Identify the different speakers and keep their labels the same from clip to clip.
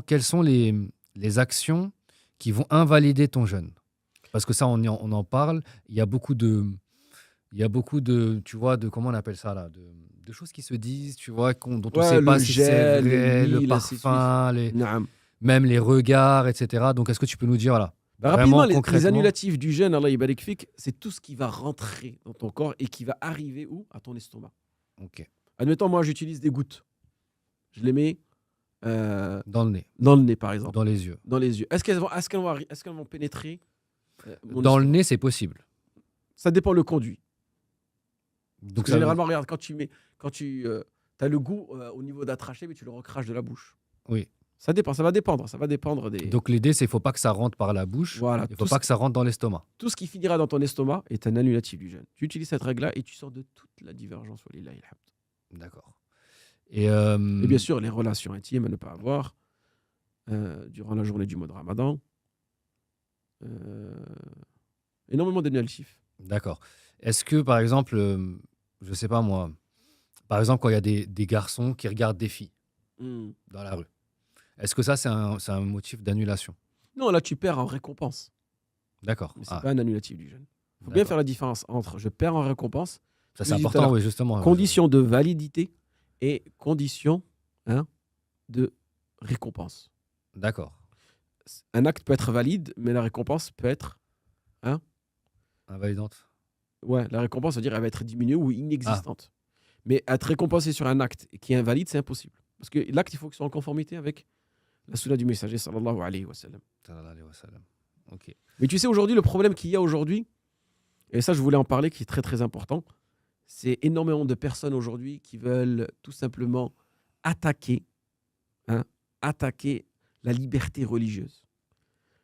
Speaker 1: Quelles sont les actions qui vont invalider ton jeûne? Parce que ça, on en parle. Il y a beaucoup de, il y a beaucoup de, tu vois, de comment on appelle ça là, de choses qui se disent, tu vois, dont on ne
Speaker 2: Ouais,
Speaker 1: sait
Speaker 2: le
Speaker 1: pas si c'est
Speaker 2: gel, les
Speaker 1: vrai, le
Speaker 2: nuits, ainsi de suite.
Speaker 1: parfum,
Speaker 2: Naam.
Speaker 1: même les regards, etc. Donc, est-ce que tu peux nous dire, voilà,
Speaker 2: Bah, rapidement,
Speaker 1: vraiment
Speaker 2: les
Speaker 1: concrètement?
Speaker 2: annulatifs du jeûne, Allah barik fik, c'est tout ce qui va rentrer dans ton corps et qui va arriver où? À ton estomac.
Speaker 1: Ok.
Speaker 2: Admettons, moi, j'utilise des gouttes. Je les mets euh,
Speaker 1: Dans le nez,
Speaker 2: dans le nez, par
Speaker 1: ou
Speaker 2: exemple,
Speaker 1: dans les yeux.
Speaker 2: dans les yeux. Est-ce qu'elles vont pénétrer mon
Speaker 1: Dans le
Speaker 2: estomac?
Speaker 1: nez, c'est possible.
Speaker 2: Ça dépend le conduit. Parce
Speaker 1: Donc,
Speaker 2: que
Speaker 1: ça veut...
Speaker 2: généralement, regarde, quand tu as le goût au niveau d'un trachet, mais tu le recraches de la bouche.
Speaker 1: Oui.
Speaker 2: Ça dépend, ça va dépendre des.
Speaker 1: Donc, l'idée, c'est qu'il ne faut pas que ça rentre par la bouche.
Speaker 2: Voilà,
Speaker 1: Il ne faut pas que ça rentre dans l'estomac.
Speaker 2: tout ce qui finira dans ton estomac est un annulatif du jeûne. Tu utilises cette règle-là et tu sors de toute la divergence. Walillahi alhamd.
Speaker 1: D'accord. Et
Speaker 2: Et bien sûr, les relations intimes à ne pas avoir durant la journée du mois de Ramadan. Euh, énormément d'annulatifs.
Speaker 1: d'accord. Est-ce que, par exemple, je ne sais pas moi, par exemple, quand il y a des garçons qui regardent des filles dans la rue, est-ce que ça, c'est un motif d'annulation?
Speaker 2: Non, là, tu perds en récompense.
Speaker 1: D'accord.
Speaker 2: Mais ce n'est
Speaker 1: Ah,
Speaker 2: pas un annulatif du jeûne. Il faut bien faire
Speaker 1: d'accord.
Speaker 2: la différence entre je perds en récompense,
Speaker 1: Ça,
Speaker 2: ce que
Speaker 1: c'est
Speaker 2: je disais tout à
Speaker 1: important,
Speaker 2: l'heure,
Speaker 1: oui, justement.
Speaker 2: condition de validité et condition de récompense.
Speaker 1: D'accord.
Speaker 2: Un acte peut être valide, mais la récompense peut être. Hein,
Speaker 1: Invalidante.
Speaker 2: ouais, la récompense, c'est-à-dire elle va être diminuée ou
Speaker 1: Ah,
Speaker 2: inexistante. Mais être récompensé sur un acte qui est invalide, c'est impossible. Parce que l'acte, il faut qu'il soit en conformité avec la sunna du messager, sallallahu alayhi wa sallam.
Speaker 1: sallallahu alayhi wa sallam. Ok.
Speaker 2: Mais tu sais, aujourd'hui, le problème qu'il y a aujourd'hui, et ça, je voulais en parler, qui est très, très important, c'est énormément de personnes aujourd'hui qui veulent tout simplement attaquer, hein, attaquer la liberté religieuse.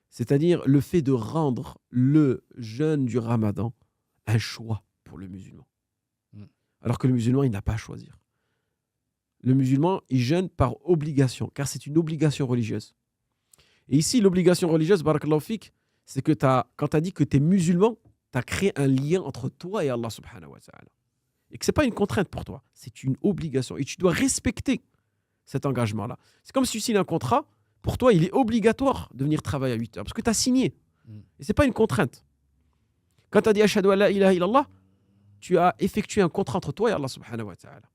Speaker 2: C'est-à-dire le fait de rendre le jeûne du Ramadan un choix pour le musulman.
Speaker 1: Mm.
Speaker 2: Alors que le musulman, il n'a pas à choisir. Le musulman, il jeûne par obligation, car c'est une obligation religieuse. Et ici, l'obligation religieuse, barakallahu fik, c'est que quand tu as dit que tu es musulman, tu as créé un lien entre toi et Allah subhanahu wa ta'ala. Et que ce n'est pas une contrainte pour toi, c'est une obligation. Et tu dois respecter cet engagement-là. C'est comme si tu signes un contrat, pour toi, il est obligatoire de venir travailler à 8 heures, parce que tu as signé.
Speaker 1: Mm.
Speaker 2: Et ce n'est pas une contrainte. Quand tu as dit « Ashhadu an la ilaha illallah », tu as effectué un contrat entre toi et Allah subhanahu wa ta'ala.